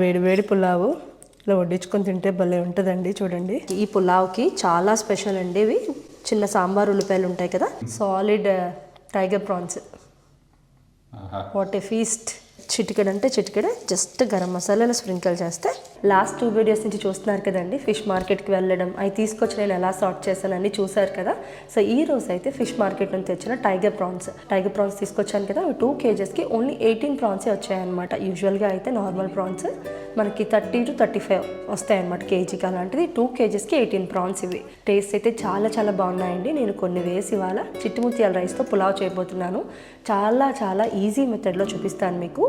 వేడి వేడి పులావు ఇలా వడ్డించుకొని తింటే భలే ఉంటుందండి. చూడండి, ఈ పులావ్కి చాలా స్పెషల్ అండి. ఇవి చిన్న సాంబార్ ఉల్లిపాయలు ఉంటాయి కదా, solid tiger prawns. What a feast. చిటికెడ అంటే చిటికెడ జస్ట్ గరం మసాలాలు స్ప్రింకిల్ చేస్తే. లాస్ట్ 2 వీడియోస్ నుంచి చూస్తున్నారు కదండి, ఫిష్ మార్కెట్కి వెళ్ళడం, అవి తీసుకొచ్చి నేను ఎలా సార్ట్ చేశానని చూసారు కదా. సో ఈ రోజు అయితే ఫిష్ మార్కెట్ నుంచి తెచ్చిన టైగర్ ప్రాన్స్ తీసుకొచ్చాను కదా. 2 kgsకి ఓన్లీ 18 ప్రాన్సే వచ్చాయన్నమాట. యూజువల్గా అయితే నార్మల్ ప్రాన్స్ మనకి 30 to 35 వస్తాయన్నమాట కేజీకి. అలాంటిది 2 kgsకి 18 ప్రాన్స్. ఇవి టేస్ట్ అయితే చాలా చాలా బాగున్నాయండి. నేను కొన్ని వేసి ఇవాళ చిట్టుముత్యాల రైస్తో పులావ్ చేయబోతున్నాను. చాలా చాలా ఈజీ మెథడ్లో చూపిస్తాను మీకు.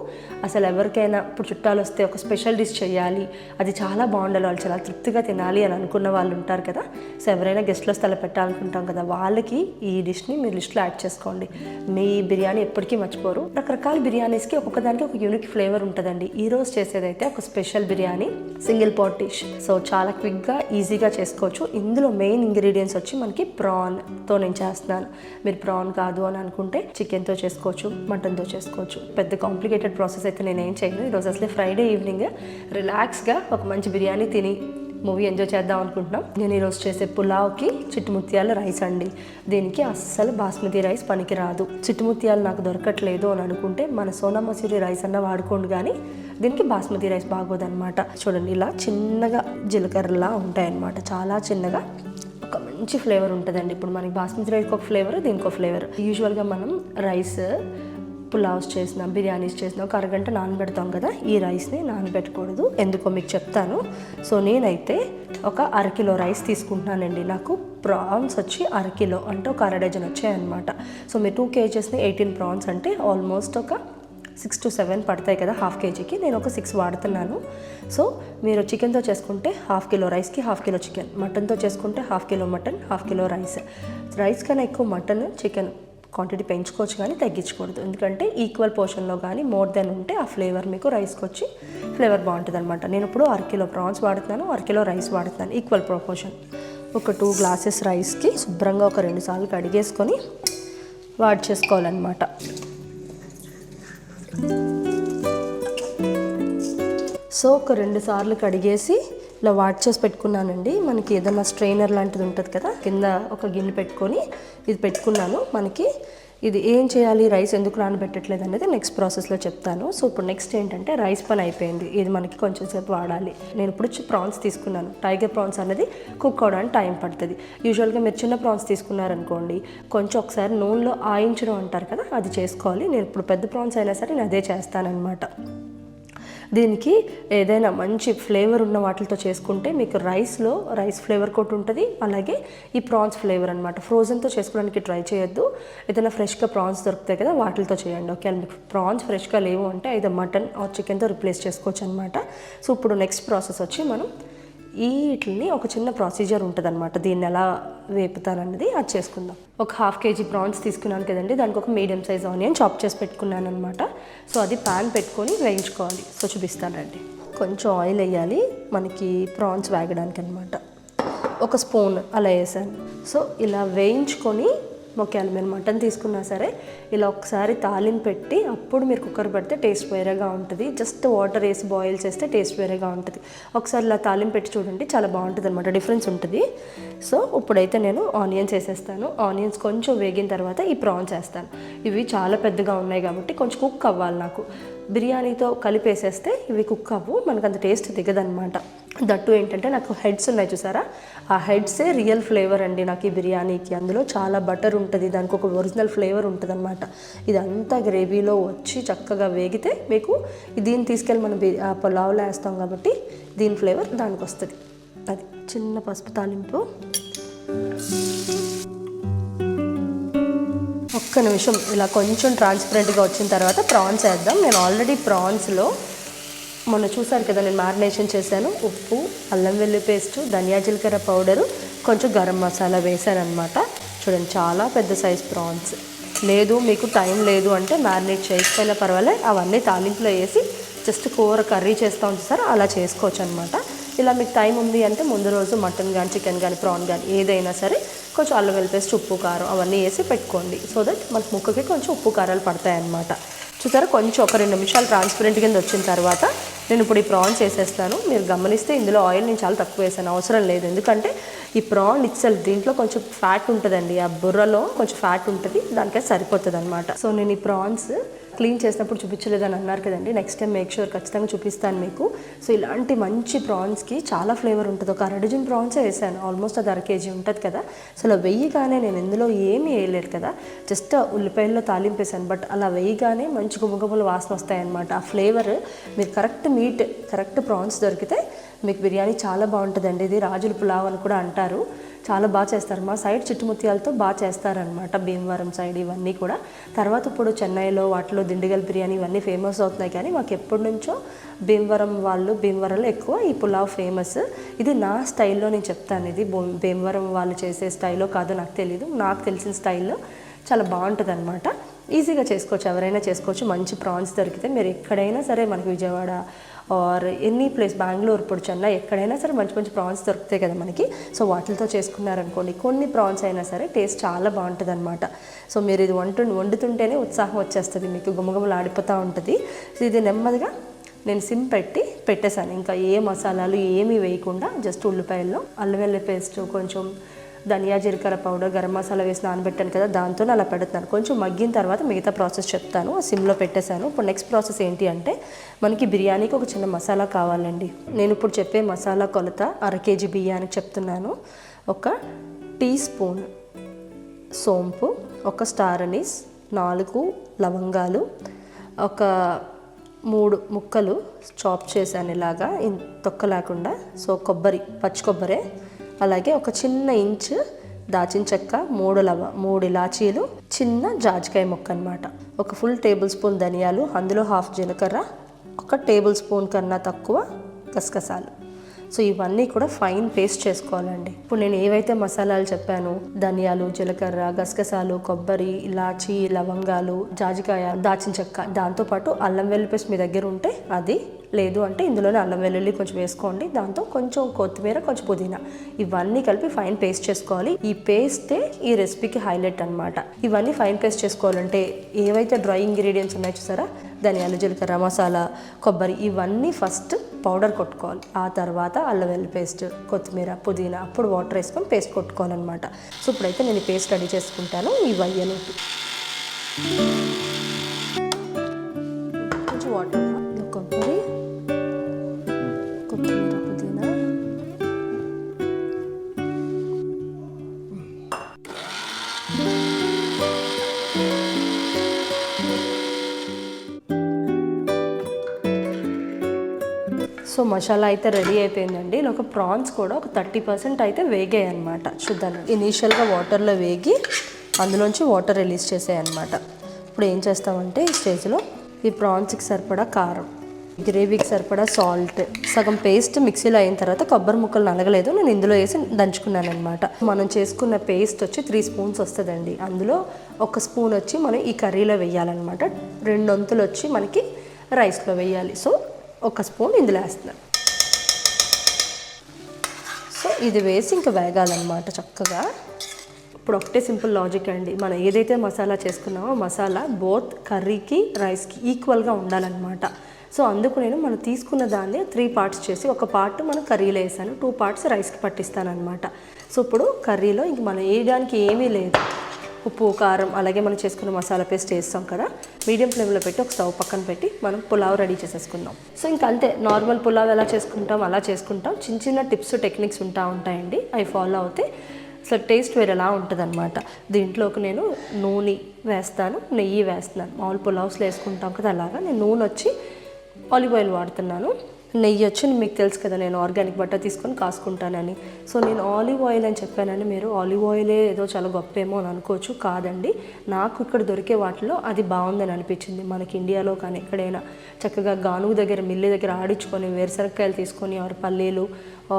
అసలు ఎవరికైనా ఇప్పుడు చుట్టాలు వస్తే ఒక స్పెషల్ డిష్ చేయాలి, అది చాలా బాగుండాలి, వాళ్ళు చాలా తృప్తిగా తినాలి అని అనుకున్న వాళ్ళు ఉంటారు కదా. సో ఎవరైనా గెస్ట్లు వస్తే అలా పెట్టాలనుకుంటాం కదా, వాళ్ళకి ఈ డిష్ని మీరు లిస్ట్లో యాడ్ చేసుకోండి. మీ బిర్యానీ ఎప్పటికీ మర్చిపోరు. రకరకాల బిర్యానీస్కి ఒక్కొక్కదానికి ఒక యూనిక్ ఫ్లేవర్ ఉంటుందండి. ఈ రోజు చేసేదైతే ఒక special biryani, single pot dish. So చాలా క్విక్గా ఈజీగా చేసుకోవచ్చు. ఇందులో మెయిన్ ఇంగ్రీడియంట్స్ వచ్చి మనకి ప్రాన్తో నేను చేస్తున్నాను. మీరు ప్రాన్ కాదు అని అనుకుంటే చికెన్తో చేసుకోవచ్చు, మటన్తో చేసుకోవచ్చు. పెద్ద కాంప్లికేటెడ్ ప్రాసెస్ అయితే నేనేం చేయను. ఈరోజు అసలే ఫ్రైడే ఈవినింగ్ రిలాక్స్గా ఒక మంచి బిర్యానీ తిని మూవీ ఎంజాయ్ చేద్దాం అనుకుంటున్నాం. నేను ఈరోజు చేసే పులావ్కి చిట్టుముత్యాల రైస్ అండి. దీనికి అస్సలు బాస్మతి రైస్ పనికి రాదు. చిట్టుముత్యాలు నాకు దొరకట్లేదు అని అనుకుంటే మన సోనా మసూరి రైస్ అన్న వాడుకోండి, కానీ దీనికి బాస్మతి రైస్ బాగోదన్నమాట. చూడండి, ఇలా చిన్నగా జీలకర్రలా ఉంటాయన్నమాట, చాలా చిన్నగా. ఒక మంచి ఫ్లేవర్ ఉంటుందండి. ఇప్పుడు మనకి బాస్మతి రైస్కి ఒక ఫ్లేవర్, దీనికి ఒక ఫ్లేవర్. యూజువల్గా మనం రైస్ పులావ్స్ చేసినా, బిర్యానీస్ చేసినా ఒక అరగంట నానబెడతాం కదా. ఈ రైస్ని నానబెట్టకూడదు, ఎందుకో మీకు చెప్తాను. సో నేనైతే ఒక అరకిలో రైస్ తీసుకుంటున్నానండి. నాకు ప్రాన్స్ వచ్చి అరకిలో అంటే ఒక 1/2 డజన్ వచ్చాయన్నమాట. సో మీరు 2 kgsని 18 ప్రాన్స్ అంటే ఆల్మోస్ట్ ఒక 6 to 7 పడతాయి కదా ½ kgకి. నేను ఒక 6 వాడుతున్నాను. సో మీరు చికెన్తో చేసుకుంటే ½ కిలో రైస్కి ½ కిలో చికెన్, మటన్తో చేసుకుంటే ½ కిలో మటన్, ½ కిలో రైస్ కన్నా ఎక్కువ మటన్ చికెన్ క్వాంటిటీ పెంచుకోవచ్చు కానీ తగ్గించకూడదు. ఎందుకంటే ఈక్వల్ పోర్షన్లో కానీ మోర్ దెన్ ఉంటే ఆ ఫ్లేవర్ మీకు రైస్కి వచ్చి ఫ్లేవర్ బాగుంటుంది అనమాట. నేను ఇప్పుడు 1 కిలో ప్రాన్స్ వాడుతున్నాను, 1 కిలో రైస్ వాడుతున్నాను, ఈక్వల్ ప్రపోర్షన్. ఒక 2 గ్లాసెస్ రైస్కి శుభ్రంగా ఒక 2 సార్లు కడిగేసుకొని వాడ్ చేసుకోవాలన్నమాట. సో ఒక 2 సార్లు కడిగేసి ఇలా వాష్ చేసి పెట్టుకున్నానండి. మనకి ఏదైనా స్ట్రైనర్ లాంటిది ఉంటుంది కదా, కింద ఒక గిన్నె పెట్టుకొని ఇది పెట్టుకున్నాను. మనకి ఇది ఏం చేయాలి, రైస్ ఎందుకు నానబెట్టట్లేదు అనేది నెక్స్ట్ ప్రాసెస్లో చెప్తాను. సో ఇప్పుడు నెక్స్ట్ ఏంటంటే రైస్ పని అయిపోయింది. ఇది మనకి కొంచెం సేపు వాడాలి. నేను ఇప్పుడు ప్రాన్స్ తీసుకున్నాను. టైగర్ ప్రాన్స్ అనేది కుక్ అవడానికి టైం పడుతుంది. యూజువల్గా మీరు చిన్న ప్రాన్స్ తీసుకున్నారనుకోండి, కొంచెం ఒకసారి నూనెలో ఆయించడం అంటారు కదా, అది చేసుకోవాలి. నేను ఇప్పుడు పెద్ద ప్రాన్స్ అయినా సరే నేను అదే చేస్తానన్నమాట. దీనికి ఏదైనా మంచి ఫ్లేవర్ ఉన్న వాటితో చేసుకుంటే మీకు రైస్ ఫ్లేవర్ కోట్ ఉంటుంది, అలాగే ఈ ప్రాన్స్ ఫ్లేవర్ అనమాట. ఫ్రోజన్తో చేసుకోవడానికి ట్రై చేయొద్దు. ఏదైనా ఫ్రెష్గా ప్రాన్స్ దొరుకుతాయి కదా, వాటితో చేయండి. ఓకే, మీకు ప్రాన్స్ ఫ్రెష్గా లేవు అంటే అయితే మటన్ ఆర్ చికెన్తో రిప్లేస్ చేసుకోవచ్చు అనమాట. సో ఇప్పుడు నెక్స్ట్ ప్రాసెస్ వచ్చి మనం వీటిని ఒక చిన్న ప్రొసీజర్ ఉంటుంది అనమాట. దీన్ని ఎలా వేపుతారన్నది అది చేసుకుందాం. ఒక ½ kg ప్రాన్స్ తీసుకున్నాను కదండి, దానికి ఒక మీడియం సైజ్ ఆనియన్ చాప్ చేసి పెట్టుకున్నాను అనమాట. సో అది ప్యాన్ పెట్టుకొని వేయించుకోవాలి. సో చూపిస్తానండి. కొంచెం ఆయిల్ వేయాలి మనకి ప్రాన్స్ వేగడానికి అనమాట. ఒక స్పూన్ అలా వేసాను. సో ఇలా వేయించుకొని మొక్కాలి. మీరు మటన్ తీసుకున్నా సరే ఇలా ఒకసారి తాలింపు పెట్టి అప్పుడు మీరు కుక్కర్ పెడితే టేస్ట్ వేరేగా ఉంటుంది. జస్ట్ వాటర్ వేసి బాయిల్ చేస్తే టేస్ట్ వేరేగా ఉంటుంది. ఒకసారి ఇలా తాలింపు పెట్టి చూడండి, చాలా బాగుంటుంది అనమాట, డిఫరెన్స్ ఉంటుంది. సో ఇప్పుడైతే నేను ఆనియన్స్ వేసేస్తాను. ఆనియన్స్ కొంచెం వేగిన తర్వాత ఈ ప్రాన్స్ వేస్తాను. ఇవి చాలా పెద్దగా ఉన్నాయి కాబట్టి కొంచెం కుక్ అవ్వాలి. నాకు బిర్యానీతో కలిపేసేస్తే ఇవి కుక్ అవ్వు, మనకు అంత టేస్ట్ దిగదనమాట. దట్టు ఏంటంటే నాకు హెడ్స్ ఉన్నాయి చూసారా, ఆ హెడ్సే రియల్ ఫ్లేవర్ అండి నాకు ఈ బిర్యానీకి. అందులో చాలా బటర్ ఉంటుంది, దానికి ఒక ఒరిజినల్ ఫ్లేవర్ ఉంటుంది అనమాట. ఇదంతా గ్రేవీలో వచ్చి చక్కగా వేగితే మీకు దీన్ని తీసుకెళ్ళి మనం పులావ్లో వేస్తాం కాబట్టి దీని ఫ్లేవర్ దానికి వస్తుంది. అది చిన్న పసుపు తాలింపు. ఒక్క నిమిషం ఇలా కొంచెం ట్రాన్స్పరెంట్గా వచ్చిన తర్వాత ప్రాన్స్ వేద్దాం. నేను ఆల్రెడీ ప్రాన్స్లో మొన్న చూసారు కదా, నేను మ్యారినేషన్ చేశాను. ఉప్పు, అల్లం వెల్లుల్లి పేస్టు, ధనియా జీలకర్ర పౌడరు, కొంచెం గరం మసాలా వేసాను అనమాట. చూడండి, చాలా పెద్ద సైజ్ ప్రాన్స్. లేదు మీకు టైం లేదు అంటే మ్యారినేట్ చేయకపోయినా పర్వాలేదు, అవన్నీ తాలింపులో వేసి జస్ట్ కూర కర్రీ చేస్తాం చూసారా, అలా చేసుకోవచ్చు అనమాట. ఇలా మీకు టైం ఉంది అంటే ముందు రోజు మటన్ కానీ చికెన్ కానీ ప్రాన్ కానీ ఏదైనా సరే కొంచెం అల్లం వెల్లుల్లి పేస్ట్, ఉప్పు, కారం అవన్నీ వేసి పెట్టుకోండి. సో దట్ మనకు ముక్కకి కొంచెం ఉప్పు కారాలు పడతాయి అన్నమాట. చూసారా కొంచెం ఒక 2 నిమిషాలు ట్రాన్స్పరెంట్ కింద వచ్చిన తర్వాత నేను ఇప్పుడు ఈ ప్రాన్స్ వేసేస్తాను. మీరు గమనిస్తే ఇందులో ఆయిల్ నేను చాలా తక్కువ వేసాను, అవసరం లేదు. ఎందుకంటే ఈ ప్రాన్ ఇట్సెల్ఫ్ దీంట్లో కొంచెం ఫ్యాట్ ఉంటుందండి, ఆ బుర్రలో కొంచెం ఫ్యాట్ ఉంటుంది, దానికైతే సరిపోతుంది అనమాట. సో నేను ఈ ప్రాన్స్ క్లీన్ చేసినప్పుడు చూపించలేదని అన్నారు కదండి, నెక్స్ట్ టైం మేక్ షూర్ ఖచ్చితంగా చూపిస్తాను మీకు. సో ఇలాంటి మంచి ప్రాన్స్కి చాలా ఫ్లేవర్ ఉంటుంది. ఒక 1/2 డజన్ ప్రాన్సే వేసాను, ఆల్మోస్ట్ అది 1/2 కేజీ ఉంటుంది కదా. సో అలా వేయగానే నేను ఇందులో ఏమీ వేయలేదు కదా, జస్ట్ ఉల్లిపాయల్లో తాలింపు వేసాను. బట్ అలా వేయగానే మంచి గుమగుమలు వాసన వస్తాయన్నమాట. ఆ ఫ్లేవర్ మీరు కరెక్ట్ మీట్ కరెక్ట్ ప్రాన్స్ దొరికితే మీకు బిర్యానీ చాలా బాగుంటుందండి. ఇది రాజుల పులావ్ అని కూడా అంటారు, చాలా బాగా చేస్తారు. మా సైడ్ చిట్టుముత్యాలతో బాగా చేస్తారనమాట, భీమవరం సైడ్ ఇవన్నీ కూడా. తర్వాత ఇప్పుడు చెన్నైలో వాటిలో దిండిగల్ బిర్యానీ ఇవన్నీ ఫేమస్ అవుతున్నాయి, కానీ మాకు ఎప్పటి నుంచో భీమవరంలో ఎక్కువ ఈ పులావ్ ఫేమస్. ఇది నా స్టైల్లో నేను చెప్తాను, ఇది భీమవరం వాళ్ళు చేసే స్టైల్లో కాదో నాకు తెలీదు, నాకు తెలిసిన స్టైల్లో చాలా బాగుంటుంది అనమాట. ఈజీగా చేసుకోవచ్చు, ఎవరైనా చేసుకోవచ్చు. మంచి ప్రాన్స్ దొరికితే మీరు ఎక్కడైనా సరే, మనకి Vijayawada or any place, Bengaluru, ఇప్పుడు చెన్నై, ఎక్కడైనా సరే మంచి మంచి ప్రాన్స్ దొరుకుతాయి కదా మనకి. సో వాటితో చేసుకున్నారనుకోండి, కొన్ని ప్రాన్స్ అయినా సరే టేస్ట్ చాలా బాగుంటుంది అనమాట. సో మీరు ఇది వండుతుంటేనే ఉత్సాహం వచ్చేస్తుంది, మీకు గుమగుమలు ఆడిపోతూ ఉంటుంది. సో ఇది నెమ్మదిగా నేను సిమ్ పెట్టేశాను. ఇంకా ఏ మసాలాలు ఏమీ వేయకుండా జస్ట్ ఉల్లిపాయల్లో అల్లం వెల్లుల్లి పేస్ట్, కొంచెం ధనియా జీలకర్ర పౌడర్, గరం మసాలా వేసి నానబెట్టాను కదా, దాంతో అలా పెడుతున్నాను. కొంచెం మగ్గిన తర్వాత మిగతా ప్రాసెస్ చెప్తాను. సిమ్లో పెట్టేశాను. ఇప్పుడు నెక్స్ట్ ప్రాసెస్ ఏంటి అంటే, మనకి బిర్యానీకి ఒక చిన్న మసాలా కావాలండి. నేను ఇప్పుడు చెప్పే మసాలా కొలత 1/2 కేజీ బియ్యానికి చెప్తున్నాను. 1 టీ స్పూన్ సోంపు, 1 స్టార్ అనీస్, 4 లవంగాలు, ఒక 3 ముక్కలు చాప్ చేశాను ఇలాగా తొక్క లేకుండా. సో పచ్చి కొబ్బరే, అలాగే ఒక చిన్న ఇంచు దాచిన చెక్క, 3 ఇలాచీలు, చిన్న జాజికాయ ముక్క అనమాట, ఒక ఫుల్ టేబుల్ స్పూన్ ధనియాలు, అందులో 1/2 జీలకర్ర, 1 టేబుల్ స్పూన్ కన్నా తక్కువ గసగసాలు. సో ఇవన్నీ కూడా ఫైన్ పేస్ట్ చేసుకోవాలండి. ఇప్పుడు నేను ఏవైతే మసాలాలు చెప్పాను, ధనియాలు, జీలకర్ర, గసగసాలు, కొబ్బరి, ఇలాచీ, లవంగాలు, జాజికాయ, దాచిన చెక్క, దాంతోపాటు అల్లం వెల్లుల్లి పేస్ట్ మీ దగ్గర ఉంటే అది, లేదు అంటే ఇందులోనే అల్లం వెల్లుల్లి కొంచెం వేసుకోండి, దాంతో కొంచెం కొత్తిమీర, కొంచెం పుదీనా, ఇవన్నీ కలిపి ఫైన్ పేస్ట్ చేసుకోవాలి. ఈ పేస్టే ఈ రెసిపీకి హైలైట్ అనమాట. ఇవన్నీ ఫైన్ పేస్ట్ చేసుకోవాలంటే ఏవైతే డ్రై ఇంగ్రీడియంట్స్ ఉన్నాయో చూసారా, ధనియాలు, జీలకర్ర, మసాలా, కొబ్బరి, ఇవన్నీ ఫస్ట్ పౌడర్ కొట్టుకోవాలి. ఆ తర్వాత అల్లం వెల్లుల్లి పేస్ట్, కొత్తిమీర, పుదీనా, అప్పుడు వాటర్ వేసుకొని పేస్ట్ కొట్టుకోవాలన్నమాట. సో ఇప్పుడైతే నేను ఈ పేస్ట్ రెడీ చేసుకుంటాను. ఈ వయ్యలోకి కొంచెం వాటర్, కొబ్బరి, కొత్తిమీర, పుదీనా, సో మసాలా అయితే రెడీ అయిపోయిందండి. ఒక ప్రాన్స్ కూడా ఒక 30% అయితే వేగాయి అనమాట. చూద్దాం, ఇనీషియల్గా వాటర్లో వేగి అందులోంచి వాటర్ రిలీజ్ చేసాయి అనమాట. ఇప్పుడు ఏం చేస్తామంటే ఈ స్టేజ్లో ఈ ప్రాన్స్కి సరిపడా కారం, గ్రేవీకి సరిపడా సాల్ట్, సగం పేస్ట్ మిక్సీలో అయిన తర్వాత కొబ్బరి ముక్కలు నలగలేదు, నేను ఇందులో వేసి దంచుకున్నాను అనమాట. మనం చేసుకున్న పేస్ట్ వచ్చి 3 స్పూన్స్ వస్తుందండి. అందులో 1 స్పూన్ వచ్చి మనం ఈ కర్రీలో వేయాలన్నమాట, 2 వంతులు వచ్చి మనకి రైస్లో వేయాలి. సో 1 స్పూన్ ఇందులో వేస్తున్నాను. సో ఇది వేసి ఇంకా వేగాలన్నమాట చక్కగా. ఇప్పుడు ఒకటే సింపుల్ లాజిక్ అండి, మనం ఏదైతే మసాలా చేసుకున్నామో మసాలా బోత్ కర్రీకి రైస్కి ఈక్వల్గా ఉండాలన్నమాట. సో అందుకు నేను మనం తీసుకున్న దాన్ని 3 పార్ట్స్ చేసి, 1 పార్ట్ మనం కర్రీలో వేసాను, 2 పార్ట్స్ రైస్కి పట్టిస్తాను అనమాట. సో ఇప్పుడు కర్రీలో ఇంక మనం వేయడానికి ఏమీ లేదు, ఉప్పు, కారం, అలాగే మనం చేసుకున్న మసాలా పేస్ట్ వేస్తాం కదా, మీడియం ఫ్లేమ్లో పెట్టి ఒక స్టవ్ పక్కన పెట్టి మనం పులావ్ రెడీ చేసేసుకుందాం. సో ఇంక అంతే, నార్మల్ పులావ్ ఎలా చేసుకుంటాం అలా చేసుకుంటాం. చిన్న చిన్న టిప్స్, టెక్నిక్స్ ఉంటాయండి, అవి ఫాలో అవుతే సో టేస్ట్ వేరేలా ఉంటుంది అనమాట. దీంట్లోకి నేను నూనె వేస్తాను, నెయ్యి వేస్తున్నాను. మామూలు పులావ్స్లో వేసుకుంటాం కదా, అలాగా నేను నూనె వచ్చి ఆలివ్ ఆయిల్ వాడుతున్నాను. నెయ్యి వచ్చి మీకు తెలుసు కదా, నేను ఆర్గానిక్ బట్టర్ తీసుకొని కాసుకుంటానని. సో నేను ఆలివ్ ఆయిల్ అని చెప్పానని మీరు ఆలివ్ ఆయిలే ఏదో చాలా గొప్పేమో అని అనుకోవచ్చు, కాదండి. నాకు ఇక్కడ దొరికే వాటిలో అది బాగుందని అనిపించింది. మనకి ఇండియాలో కానీ ఎక్కడైనా చక్కగా గానుగు దగ్గర, మిల్లి దగ్గర ఆడించుకొని వేరుశనక్కాయలు తీసుకొని, ఆరు పల్లీలు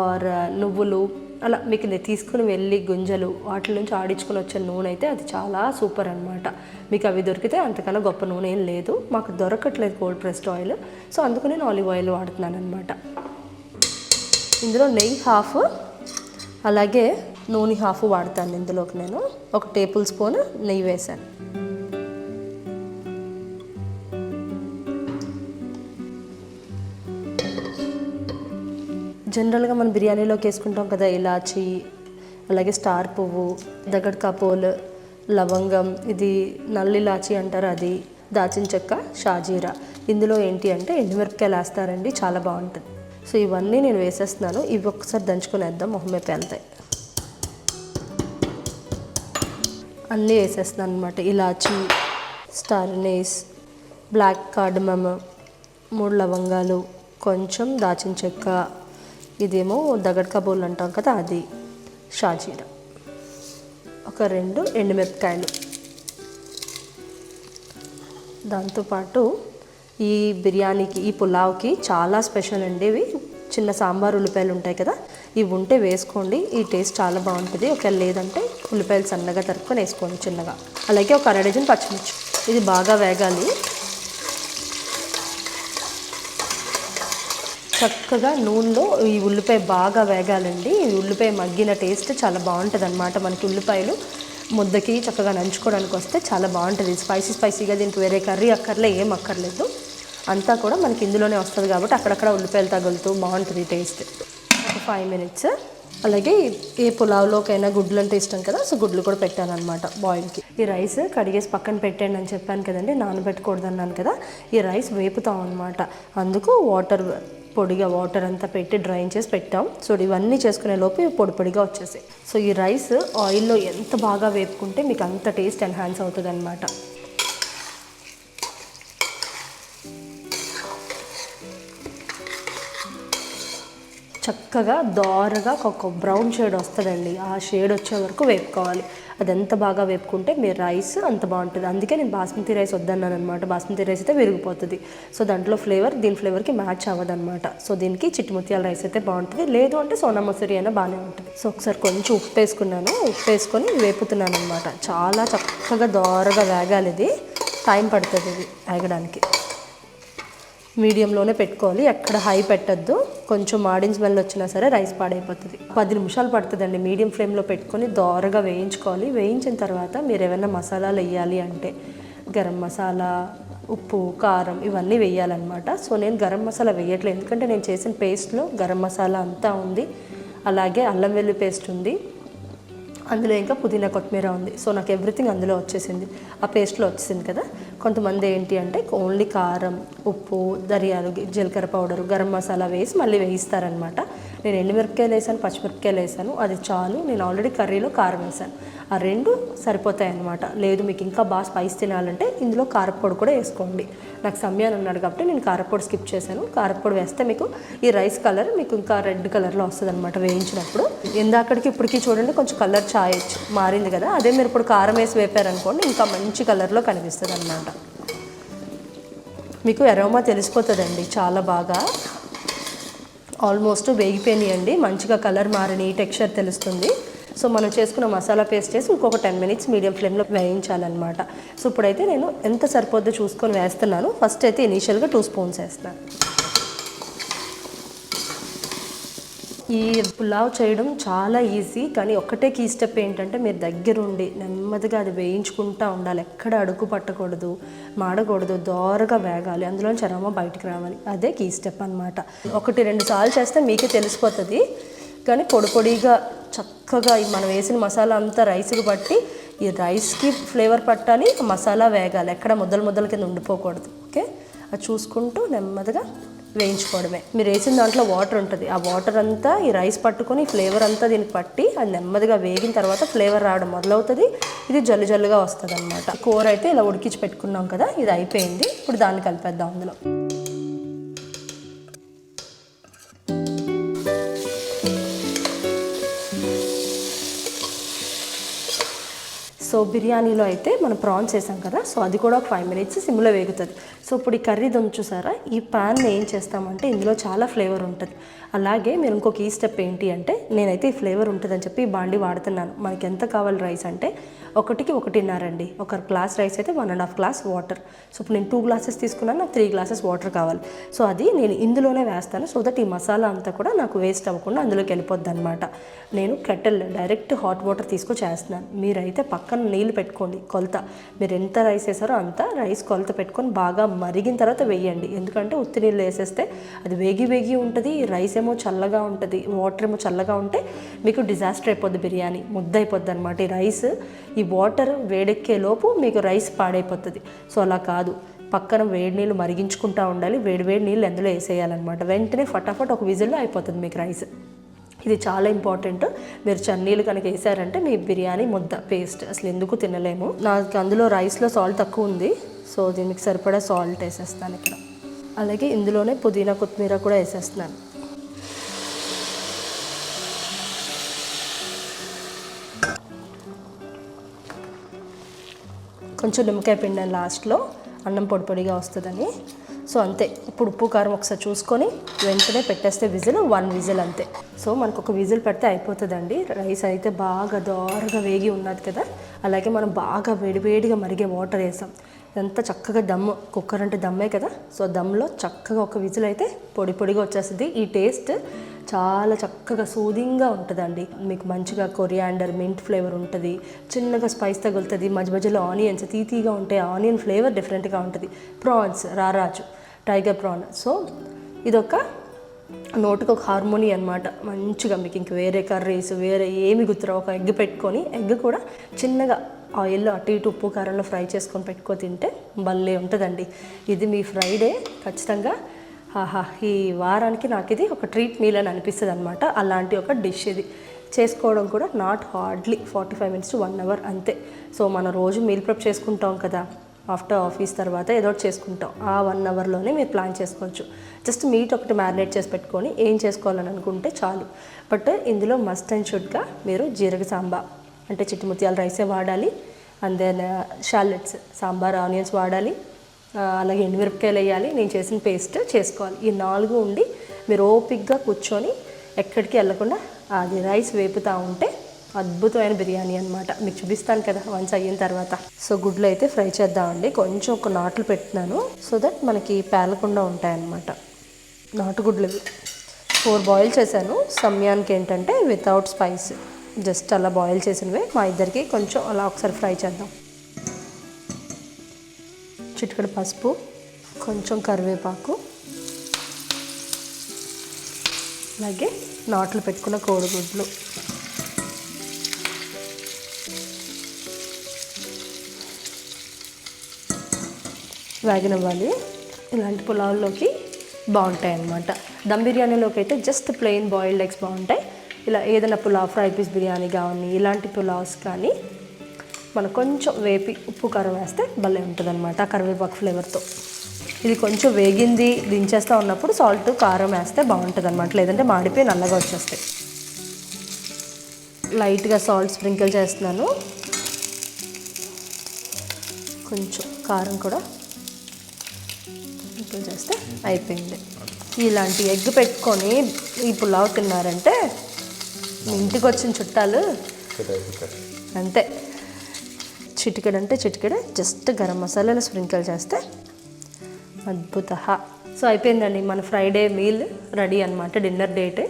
ఆర్ నువ్వులు అలా మీకు తీసుకుని వెళ్ళి గుంజలు వాటి నుంచి ఆడించుకొని వచ్చే నూనె అయితే అది చాలా సూపర్ అనమాట. మీకు అవి దొరికితే అంతకన్నా గొప్ప నూనె ఏం లేదు. మాకు దొరకట్లేదు కోల్డ్ ప్రెస్డ్ ఆయిల్, సో అందుకు నేను ఆలివ్ ఆయిల్ వాడుతున్నాను అనమాట. ఇందులో నెయ్యి 1/2 అలాగే నూనె 1/2 వాడతాను. ఇందులోకి నేను 1 టేబుల్ స్పూన్ నెయ్యి వేసాను. జనరల్గా మనం బిర్యానీలోకి వేసుకుంటాం కదా, ఇలాచి, అలాగే స్టార్ పువ్వు, దగడ్కా పూలు, లవంగం, ఇది నల్ల ఇలాచి అంటారు, అది దాచిన చెక్క, షాజీరా. ఇందులో ఏంటి అంటే ఎండుమిరపకాయలు వేస్తారండి, చాలా బాగుంటుంది. సో ఇవన్నీ నేను వేసేస్తున్నాను. ఇవి ఒక్కసారి దంచుకొని వేద్దాం, మొహమే పేలుతాయి. అన్నీ వేసేస్తున్నాను అనమాట. ఇలాచి, స్టార్ అనీస్, బ్లాక్ కార్డమమ్, 3 లవంగాలు, కొంచెం దాచిన చెక్క, ఇదేమో దగడ్కా పూలు అంటాం కదా అది, షాజీరా, ఒక 2 ఎండుమిరపకాయలు. దాంతోపాటు ఈ బిర్యానీకి, ఈ పులావ్కి చాలా స్పెషల్ అండి ఇవి చిన్న సాంబార్ ఉల్లిపాయలు ఉంటాయి కదా, ఇవి ఉంటే వేసుకోండి. ఈ టేస్ట్ చాలా బాగుంటుంది. ఒకవేళ లేదంటే ఉల్లిపాయలు సన్నగా తరుక్కొని వేసుకోండి చిన్నగా. అలాగే ఒక 1/2 డజన్ పచ్చిమిర్చి. ఇది బాగా వేగాలి. చక్కగా నూనెలో ఈ ఉల్లిపాయ బాగా వేగాలండి. ఈ ఉల్లిపాయ మగ్గిన టేస్ట్ చాలా బాగుంటుంది అనమాట. మనకి ఉల్లిపాయలు ముద్దకి చక్కగా నంచుకోవడానికి వస్తే చాలా బాగుంటుంది. స్పైసీగా దీనికి వేరే కర్రీ అక్కర్లే, ఏం అక్కర్లేదు. అంతా కూడా మనకి ఇందులోనే వస్తుంది కాబట్టి అక్కడక్కడ ఉల్లిపాయలు తగులుతూ బాగుంటుంది టేస్ట్. ఒక 5 మినిట్స్. అలాగే ఏ పులావ్లోకైనా గుడ్లు అంటే ఇష్టం కదా, సో గుడ్లు కూడా పెట్టాను అనమాట బాయిల్కి. ఈ రైస్ కడిగేసి పక్కన పెట్టండి అని చెప్పాను కదండి, నానబెట్టకూడదు అన్నాను కదా. ఈ రైస్ వేపుతాం అనమాట, అందుకు పొడిగా వాటర్ అంతా పెట్టి డ్రైన్ చేసి పెట్టాం. సో ఇవన్నీ చేసుకునే లోపు పొడిగా వచ్చేసాయి. సో ఈ రైస్ ఆయిల్లో ఎంత బాగా వేపుకుంటే మీకు అంత టేస్ట్ ఎన్హాన్స్ అవుతుంది అనమాట. చక్కగా దోరగా ఒక బ్రౌన్ షేడ్ వస్తుందండి, ఆ షేడ్ వచ్చే వరకు వేపుకోవాలి. అది ఎంత బాగా వేపుకుంటే మీ రైస్ అంత బాగుంటుంది. అందుకే నేను బాస్మతి రైస్ వద్దన్నాను అనమాట. బాస్మతి రైస్ అయితే విరిగిపోతుంది. సో దాంట్లో ఫ్లేవర్ దీని ఫ్లేవర్కి మ్యాచ్ అవ్వదన్నమాట. సో దీనికి చిట్టుముత్యాల రైస్ అయితే బాగుంటుంది, లేదు అంటే సోనా మసూరి అయినా బాగానే ఉంటుంది. సో ఒకసారి కొంచెం ఉప్పు వేసుకున్నాను, ఉప్పు వేసుకొని వేపుతున్నాను అనమాట. చాలా చక్కగా దోరగా వేగాలి. ఇది టైం పడుతుంది ఇది వేగడానికి. మీడియంలోనే పెట్టుకోవాలి, ఎక్కడ హై పెట్టద్దు. కొంచెం మాడిన స్మెల్ వచ్చినా సరే రైస్ పాడైపోతుంది. 10 నిమిషాలు పడుతుందండి మీడియం ఫ్లేమ్లో పెట్టుకొని దోరగా వేయించుకోవాలి. వేయించిన తర్వాత మీరు ఏమైనా మసాలాలు వేయాలి అంటే గరం మసాలా, ఉప్పు, కారం ఇవన్నీ వేయాలన్నమాట. సో నేను గరం మసాలా వేయట్లేదు, ఎందుకంటే నేను చేసిన పేస్ట్లో గరం మసాలా అంతా ఉంది, అలాగే అల్లం వెల్లుల్లి పేస్ట్ ఉంది, అందులో ఇంకా పుదీనా కొత్తిమీర ఉంది. సో నాకు ఎవ్రీథింగ్ అందులో వచ్చేసింది, ఆ పేస్ట్లో వచ్చేసింది కదా. కొంతమంది ఏంటి అంటే ఓన్లీ కారం, ఉప్పు, ధనియాలు, జీలకర్ర పౌడరు, గరం మసాలా వేసి మళ్ళీ వేయిస్తారనమాట. నేను ఎండుమిరపకాయలు వేసాను, పచ్చిమిరపకాయలు వేసాను, అది చాలు. నేను ఆల్రెడీ కర్రీలో కారం వేసాను, ఆ 2 సరిపోతాయి అన్నమాట. లేదు మీకు ఇంకా బాగా స్పైస్ తినాలంటే ఇందులో కారప్పొడి కూడా వేసుకోండి. నాకు సమయాన్ని ఉన్నాడు కాబట్టి నేను కారప్పొడి స్కిప్ చేశాను. కారప్పొడి వేస్తే మీకు ఈ రైస్ కలర్ మీకు ఇంకా రెడ్ కలర్లో వస్తుంది అనమాట వేయించినప్పుడు. ఇందాకడికి ఇప్పటికీ చూడండి కొంచెం కలర్ మారింది కదా, అదే మీరు ఇప్పుడు కారం వేసి వేపారనుకోండి ఇంకా మంచి కలర్లో కనిపిస్తుంది అనమాట. మీకు అరోమా తెలిసిపోతుందండి చాలా బాగా. ఆల్మోస్ట్ వేగిపోయినాయండి, మంచిగా కలర్ మారిన టెక్స్చర్ తెలుస్తుంది. సో మనం చేసుకున్న మసాలా పేస్ట్ చేసి ఇంకొక 10 మినిట్స్ మీడియం ఫ్లేమ్లో వేయించాలన్నమాట. సో ఇప్పుడైతే నేను ఎంత సరిపోద్దో చూసుకొని వేస్తున్నాను. ఫస్ట్ అయితే ఇనీషియల్గా 2 స్పూన్స్ వేస్తున్నాను. ఈ పులావ్ చేయడం చాలా ఈజీ, కానీ ఒక్కటే కీ స్టెప్ ఏంటంటే మీరు దగ్గరుండి నెమ్మదిగా అది వేయించుకుంటూ ఉండాలి. ఎక్కడ అడుగు పట్టకూడదు, మాడకూడదు, దోరగా వేగాలి, అందులోంచి అరోమా బయటికి రావాలి. అదే కీ స్టెప్ అనమాట. 1-2 సార్లు చేస్తే మీకే తెలిసిపోతుంది. కానీ పొడిగా చక్కగా మనం వేసిన మసాలా అంతా రైస్కి పట్టి ఈ రైస్కి ఫ్లేవర్ పట్టాలి, మసాలా వేగాలి, ఎక్కడ ముద్దల కింద ఉండిపోకూడదు. ఓకే, అది చూసుకుంటూ నెమ్మదిగా వేయించుకోవడమే. మీరు వేసిన దాంట్లో వాటర్ ఉంటుంది, ఆ వాటర్ అంతా ఈ రైస్ పట్టుకొని ఫ్లేవర్ అంతా దీనికి పట్టి అది నెమ్మదిగా వేగిన తర్వాత ఫ్లేవర్ రావడం మొదలవుతుంది. ఇది జల్లుగా వస్తుంది అనమాట. కూర అయితే ఇలా ఉడికించి పెట్టుకున్నాం కదా, ఇది అయిపోయింది. ఇప్పుడు దాన్ని కలిపేద్దాం అందులో. సో బిర్యానీలో అయితే మనం ప్రాన్స్ వేసాం కదా, సో అది కూడా ఒక 5 మినిట్స్ సిమ్లో వేగుతుంది. సో ఇప్పుడు ఈ కర్రీ చూసారా, ఈ ప్యాన్ని ఏం చేస్తామంటే ఇందులో చాలా ఫ్లేవర్ ఉంటుంది. అలాగే మీరు ఇంకొక ఈ స్టెప్ ఏంటి అంటే, నేనైతే ఈ ఫ్లేవర్ ఉంటుందని చెప్పి ఈ బాండి వాడుతున్నాను. మనకి ఎంత కావాలి రైస్ అంటే ఒకటికి 1.5 అండి. ఒక గ్లాస్ రైస్ అయితే 1.5 గ్లాస్ వాటర్. సో ఇప్పుడు నేను 2 గ్లాసెస్ తీసుకున్నాను, నాకు 3 గ్లాసెస్ వాటర్ కావాలి. సో అది నేను ఇందులోనే వేస్తాను, సో దట్ ఈ మసాలా అంతా కూడా నాకు వేస్ట్ అవ్వకుండా అందులోకి వెళ్ళిపోద్ది అనమాట. నేను కెటిల్ డైరెక్ట్ హాట్ వాటర్ తీసుకొని చేస్తున్నాను. మీరైతే పక్కన నీళ్ళు పెట్టుకోండి, కొలత మీరు ఎంత రైస్ వేసారో అంత రైస్ కొలత పెట్టుకొని బాగా మరిగిన తర్వాత వేయండి. ఎందుకంటే ఉత్తి నీళ్ళు వేసేస్తే అది వేగి ఉంటుంది, రైస్ ఏమో చల్లగా ఉంటుంది, వాటర్ ఏమో చల్లగా ఉంటే మీకు డిజాస్టర్ అయిపోద్ది, బిర్యానీ ముద్ద అయిపోద్ది అనమాట. ఈ రైస్ ఈ వాటర్ వేడెక్కే లోపు మీకు రైస్ పాడైపోతుంది. సో అలా కాదు, పక్కన వేడి నీళ్ళు మరిగించుకుంటూ ఉండాలి, వేడి నీళ్ళు ఎందులో వేసేయాలన్నమాట. వెంటనే ఫటాఫట్ ఒక విజిల్లో అయిపోతుంది మీకు రైస్. ఇది చాలా ఇంపార్టెంట్. మీరు చన్నీళ్ళు కనుక వేసారంటే మీ బిర్యానీ ముద్ద పేస్ట్ అసలు ఎందుకు తినలేము. నాకు అందులో రైస్లో సాల్ట్ తక్కువ ఉంది, సో దీనికి సరిపడా సాల్ట్ వేసేస్తాను ఇక్కడ. అలాగే ఇందులోనే పుదీనా కొత్తిమీర కూడా వేసేస్తున్నాను. కొంచెం నిమ్మకాయ పిండాను లాస్ట్లో, అన్నం పొడిగా వస్తుందని. సో అంతే. ఇప్పుడు ఉప్పు కారం ఒకసారి చూసుకొని వెంటనే పెట్టేస్తే విజిల్, 1 విజిల్ అంతే. సో మనకు ఒక విజిల్ పెడితే అయిపోతుందండి. రైస్ అయితే బాగా దోరగా వేగి ఉన్నది కదా, అలాగే మనం బాగా వేడిగా మరిగే వాటర్ వేసాం. ఇదంతా చక్కగా దమ్, కుక్కర్ అంటే దమ్మే కదా, సో దమ్లో చక్కగా ఒక విజిల్ అయితే పొడిగా వచ్చేస్తుంది. ఈ టేస్ట్ చాలా చక్కగా సూదింగ్గా ఉంటుందండి. మీకు మంచిగా కొరియాండర్, మింట్ ఫ్లేవర్ ఉంటుంది, చిన్నగా స్పైస్ తగులుతుంది, మధ్యలో ఆనియన్స్ తీగా ఉంటాయి, ఆనియన్ ఫ్లేవర్ డిఫరెంట్గా ఉంటుంది. ప్రాన్స్, రారాజు టైగర్ ప్రాన్. సో ఇదొక నోటికి ఒక హార్మోనీ అనమాట. మంచిగా మీకు ఇంక వేరే కర్రీస్ వేరే ఏమి గుర్తురావు. ఒక ఎగ్ పెట్టుకొని, ఎగ్ కూడా చిన్నగా ఆయిల్లో అటు ఇటు ఉప్పు కారంలో ఫ్రై చేసుకొని పెట్టుకొని తింటే భలే ఉంటుందండి. ఇది మీ ఫ్రైడే ఖచ్చితంగా ఈ వారానికి నాకు ఇది ఒక ట్రీట్ మీల్ అని అనిపిస్తుంది అనమాట. అలాంటి ఒక డిష్ ఇది. చేసుకోవడం కూడా not hardly 45 minutes to 1 hour అంతే. సో మనం రోజు మీల్ ప్రిప్ చేసుకుంటాం కదా, ఆఫ్టర్ ఆఫీస్ తర్వాత ఏదో ఒకటి చేసుకుంటాం, ఆ 1 hourలోనే మీరు ప్లాన్ చేసుకోవచ్చు. జస్ట్ మీట్ ఒకటి మ్యారినేట్ చేసి పెట్టుకొని ఏం చేసుకోవాలని అనుకుంటే చాలు. బట్ ఇందులో మస్ట్ అండ్ షుడ్గా మీరు జీరగ సాంబా అంటే చిట్టి ముత్యాల రైసే వాడాలి. And then shallots, sambar onions వాడాలి, అలాగే ఎండుమిరపకాయలు వేయాలి, నేను చేసిన పేస్ట్ చేసుకోవాలి. ఈ 4 ఉండి మీరు ఓపిక్గా కూర్చొని ఎక్కడికి వెళ్ళకుండా అది రైస్ వేపుతూ ఉంటే అద్భుతమైన బిర్యానీ అనమాట. మీకు చూపిస్తాను కదా వన్స్ అయిన తర్వాత. సో గుడ్లు అయితే ఫ్రై చేద్దామండి. కొంచెం ఒక నాట్లు పెట్టినాను, సో దట్ మనకి పేలకుండా ఉంటాయన్నమాట. నాటుగుడ్లు 4 బాయిల్ చేశాను. సమయానికి ఏంటంటే వితౌట్ స్పైస్, జస్ట్ అలా బాయిల్ చేసినవే. మా ఇద్దరికి కొంచెం అలా ఒకసారి ఫ్రై చేద్దాం. చిటికెడు పసుపు, కొంచెం కరివేపాకు, అలాగే నాట్లు పెట్టుకున్న కోడిగుడ్లు. వేగనివ్వాలి. ఇలాంటి పులావుల్లోకి బాగుంటాయి అన్నమాట. దమ్ బిర్యానీలోకి అయితే జస్ట్ ప్లెయిన్ బాయిల్డ్ ఎగ్స్ బాగుంటాయి. ఇలా ఏదైనా పులావ్, ఫ్రై పీస్ బిర్యానీ కానీ ఇలాంటి పులావ్స్ కానీ మనం కొంచెం వేపి ఉప్పు కారం వేస్తే భలే ఉంటుంది అనమాట ఆ కరివేపాకు ఫ్లేవర్తో. ఇది కొంచెం వేగింది దించేస్తూ ఉన్నప్పుడు సాల్ట్ కారం వేస్తే బాగుంటుంది అనమాట, లేదంటే మాడిపోయి నల్లగా వచ్చేస్తాయి. లైట్గా సాల్ట్ స్ప్రింకిల్ చేస్తున్నాను, కొంచెం కారం కూడా స్ప్రింకిల్ చేస్తే అయిపోయింది. ఇలాంటి ఎగ్ పెట్టుకొని ఈ పులావ్ తిన్నారంటే ఇంటికి వచ్చిన చుట్టాలు అంతే. చిటికెడు అంటే చిటికెడు జస్ట్ గరం మసాలాలు స్ప్రింకిల్ చేస్తే అద్భుత. సో అయిపోయిందండి మన ఫ్రైడే మీల్ రెడీ అనమాట, డిన్నర్ డేట్.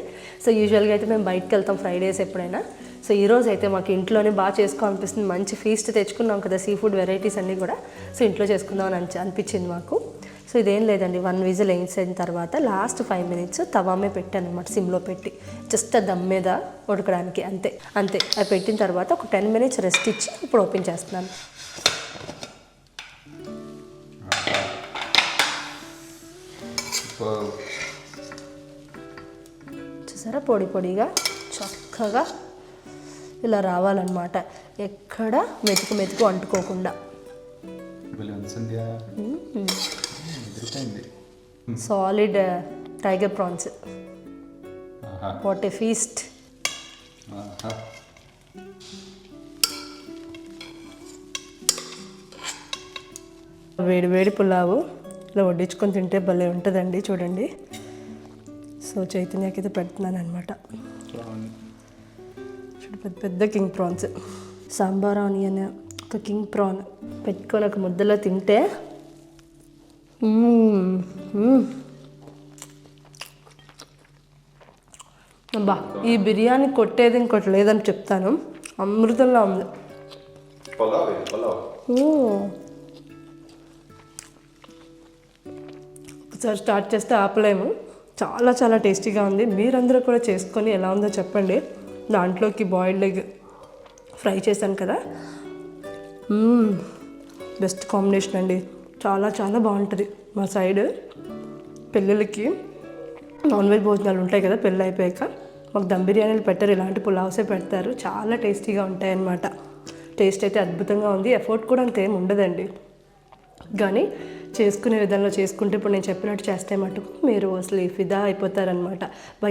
సో యూజువల్గా అయితే మేము బయటకు వెళ్తాం ఫ్రైడేస్ ఎప్పుడైనా. సో ఈరోజు అయితే మాకు ఇంట్లోనే బాగా చేసుకోవాలనిపిస్తుంది. మంచి ఫీస్ట్ తెచ్చుకున్నాం కదా, సీ ఫుడ్ వెరైటీస్ అన్నీ కూడా. సో ఇంట్లో చేసుకుందాం అని అనిపించింది మాకు. సో ఇదేం లేదండి, 1 విజిల్ వేసిన తర్వాత లాస్ట్ 5 minutes తవామే పెట్టాను అనమాట, సిమ్లో పెట్టి జస్ట్ దమ్ మీద ఉడకడానికి అంతే. అది పెట్టిన తర్వాత ఒక 10 minutes రెస్ట్ ఇచ్చి ఇప్పుడు ఓపెన్ చేస్తున్నాను. చూసారా, పొడిగా చక్కగా ఇలా రావాలన్నమాట, ఎక్కడ మెతుకు అంటుకోకుండా. Solid tiger prawns, what a feast. వేడి పులావు ఇలా వడ్డించుకొని తింటే భలే ఉంటుందండి. చూడండి, సో చైతన్యకి అయితే పెడుతున్నాను అనమాట. చూడు, పెద్ద కింగ్ ప్రాన్స్. సాంబార్ ఆనియన్, ఒక కింగ్ ప్రాన్ పెట్టుకొని ఒక ముద్దలో తింటే అబ్బా, ఈ బిర్యానీ కొట్టేది ఇంకోటి లేదని చెప్తాను. అమృతంలా ఉంది. ఒకసారి స్టార్ట్ చేస్తే ఆపలేము. చాలా చాలా టేస్టీగా ఉంది. మీరందరూ కూడా చేసుకొని ఎలా ఉందో చెప్పండి. దాంట్లోకి బాయిల్డ్ ఎగ్ ఫ్రై చేశాను కదా, బెస్ట్ కాంబినేషన్ అండి. చాలా చాలా బాగుంటుంది. మా సైడ్ పెళ్ళిళ్ళకి నాన్ వెజ్ భోజనాలు ఉంటాయి కదా, పెళ్ళి అయిపోయాక మాకు దమ్ బిర్యానీలు పెట్టారు, ఇలాంటి పులావ్సే పెడతారు. చాలా టేస్టీగా ఉంటాయి అన్నమాట. టేస్ట్ అయితే అద్భుతంగా ఉంది. ఎఫర్ట్ కూడా అంత ఏమి ఉండదండి, కానీ చేసుకునే విధంలో చేసుకుంటే ఇప్పుడు నేను చెప్పినట్టు చేస్తే మటుకు మీరు అసలు ఫిదా అయిపోతారనమాట.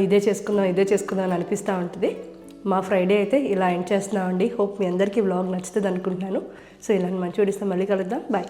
ఇదే చేసుకుందాం అని అనిపిస్తూ ఉంటుంది. మా ఫ్రైడే అయితే ఇలా ఎండ్ చేస్తున్నామండి. హోప్ మీ అందరికీ వ్లాగ్ నచ్చుతుంది అనుకుంటున్నాను. సో ఇలాంటి మంచి వీడియోస్తో మళ్ళీ కలుద్దాం. బాయ్.